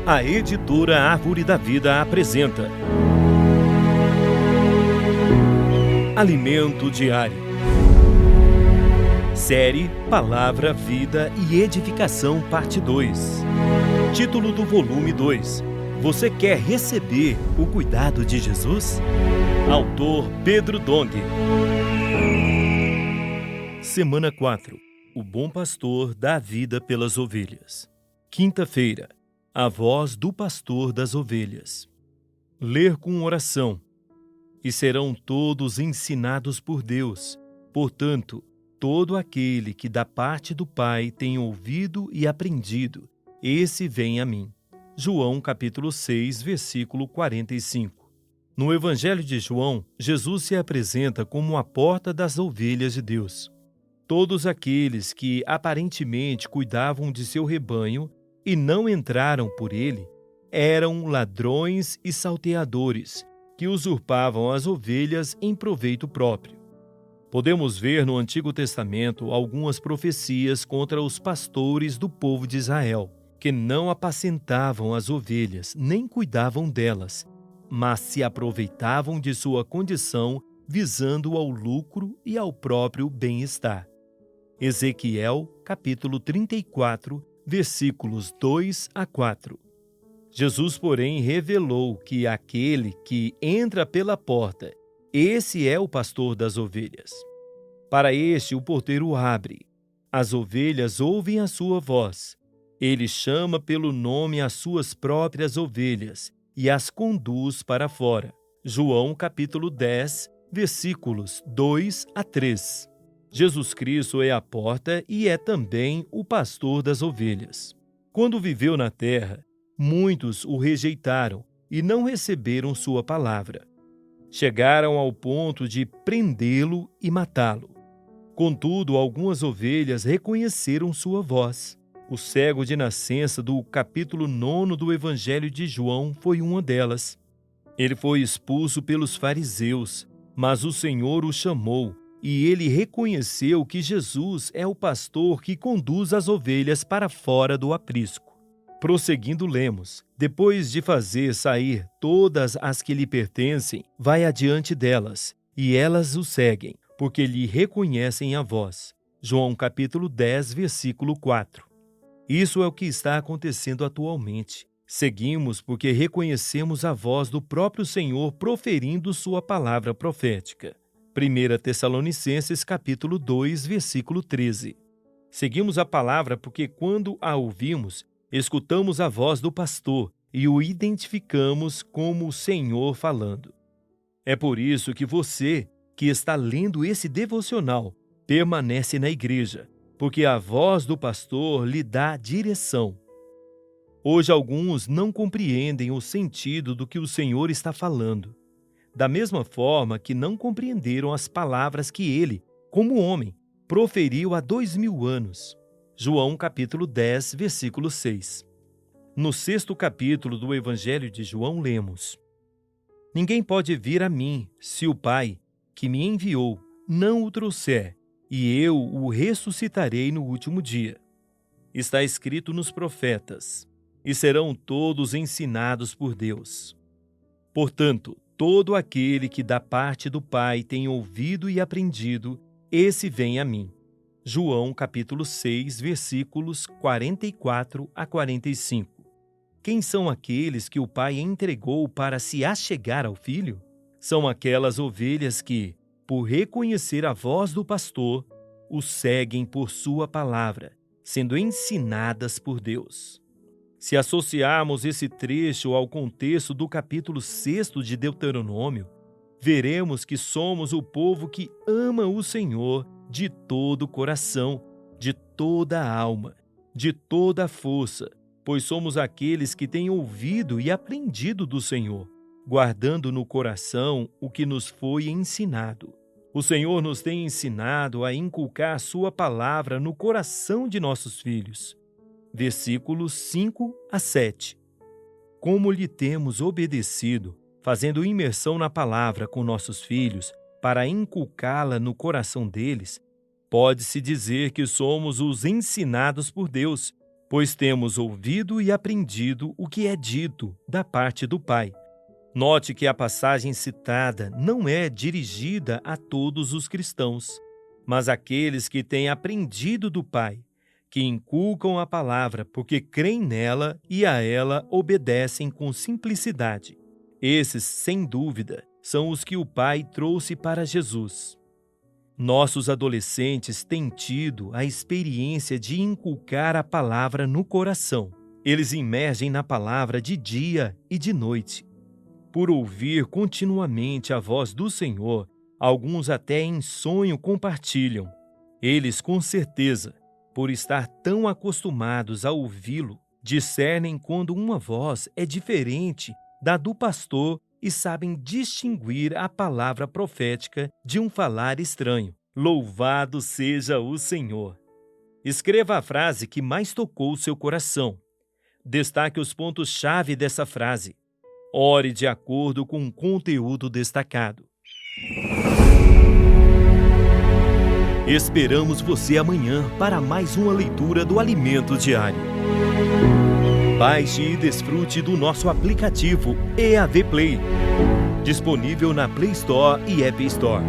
A editora Árvore da Vida apresenta Alimento Diário. Série Palavra, Vida e Edificação, parte 2. Título do volume 2. Você quer receber o cuidado de Jesus? Autor Pedro Dong. Semana 4. O bom pastor dá a vida pelas ovelhas. Quinta-feira. A voz do pastor das ovelhas. Ler com oração. E serão todos ensinados por Deus. Portanto, todo aquele que da parte do Pai tem ouvido e aprendido, esse vem a mim. João capítulo 6, versículo 45. No Evangelho de João, Jesus se apresenta como a porta das ovelhas de Deus. Todos aqueles que aparentemente cuidavam de seu rebanho e não entraram por ele, eram ladrões e salteadores, que usurpavam as ovelhas em proveito próprio. Podemos ver no Antigo Testamento algumas profecias contra os pastores do povo de Israel, que não apacentavam as ovelhas, nem cuidavam delas, mas se aproveitavam de sua condição, visando ao lucro e ao próprio bem-estar. Ezequiel, capítulo 34, versículos 2 a 4. Jesus, porém, revelou que aquele que entra pela porta, esse é o pastor das ovelhas. Para este o porteiro abre. As ovelhas ouvem a sua voz. Ele chama pelo nome as suas próprias ovelhas e as conduz para fora. João capítulo 10, versículos 2 a 3. Jesus Cristo é a porta e é também o pastor das ovelhas. Quando viveu na terra, muitos o rejeitaram e não receberam sua palavra. Chegaram ao ponto de prendê-lo e matá-lo. Contudo, algumas ovelhas reconheceram sua voz. O cego de nascença do capítulo 9 do Evangelho de João foi uma delas. Ele foi expulso pelos fariseus, mas o Senhor o chamou, e ele reconheceu que Jesus é o pastor que conduz as ovelhas para fora do aprisco. Prosseguindo, lemos: depois de fazer sair todas as que lhe pertencem, vai adiante delas, e elas o seguem, porque lhe reconhecem a voz. João capítulo 10, versículo 4. Isso é o que está acontecendo atualmente. Seguimos porque reconhecemos a voz do próprio Senhor proferindo sua palavra profética. 1 Tessalonicenses capítulo 2, versículo 13. Seguimos a palavra porque quando a ouvimos, escutamos a voz do pastor e o identificamos como o Senhor falando. É por isso que você, que está lendo esse devocional, permanece na igreja, porque a voz do pastor lhe dá direção. Hoje alguns não compreendem o sentido do que o Senhor está falando. Da mesma forma que não compreenderam as palavras que ele, como homem, proferiu há 2000 anos. João capítulo 10, versículo 6. No 6º capítulo do Evangelho de João lemos: ninguém pode vir a mim, se o Pai, que me enviou, não o trouxer, e eu o ressuscitarei no último dia. Está escrito nos profetas: e serão todos ensinados por Deus. Portanto, todo aquele que da parte do Pai tem ouvido e aprendido, esse vem a mim. João capítulo 6, versículos 44 a 45. Quem são aqueles que o Pai entregou para se achegar ao Filho? São aquelas ovelhas que, por reconhecer a voz do pastor, o seguem por sua palavra, sendo ensinadas por Deus. Se associarmos esse trecho ao contexto do capítulo 6 de Deuteronômio, veremos que somos o povo que ama o Senhor de todo o coração, de toda a alma, de toda a força, pois somos aqueles que têm ouvido e aprendido do Senhor, guardando no coração o que nos foi ensinado. O Senhor nos tem ensinado a inculcar sua palavra no coração de nossos filhos. Versículos 5 a 7. Como lhe temos obedecido, fazendo imersão na palavra com nossos filhos, para inculcá-la no coração deles, pode-se dizer que somos os ensinados por Deus, pois temos ouvido e aprendido o que é dito da parte do Pai. Note que a passagem citada não é dirigida a todos os cristãos, mas àqueles que têm aprendido do Pai, que inculcam a palavra porque creem nela e a ela obedecem com simplicidade. Esses, sem dúvida, são os que o Pai trouxe para Jesus. Nossos adolescentes têm tido a experiência de inculcar a palavra no coração. Eles imergem na palavra de dia e de noite. Por ouvir continuamente a voz do Senhor, alguns até em sonho compartilham. Eles, com certeza, por estar tão acostumados a ouvi-lo, discernem quando uma voz é diferente da do pastor e sabem distinguir a palavra profética de um falar estranho. Louvado seja o Senhor! Escreva a frase que mais tocou seu coração. Destaque os pontos-chave dessa frase. Ore de acordo com o conteúdo destacado. Esperamos você amanhã para mais uma leitura do Alimento Diário. Baixe e desfrute do nosso aplicativo EAV Play, disponível na Play Store e App Store.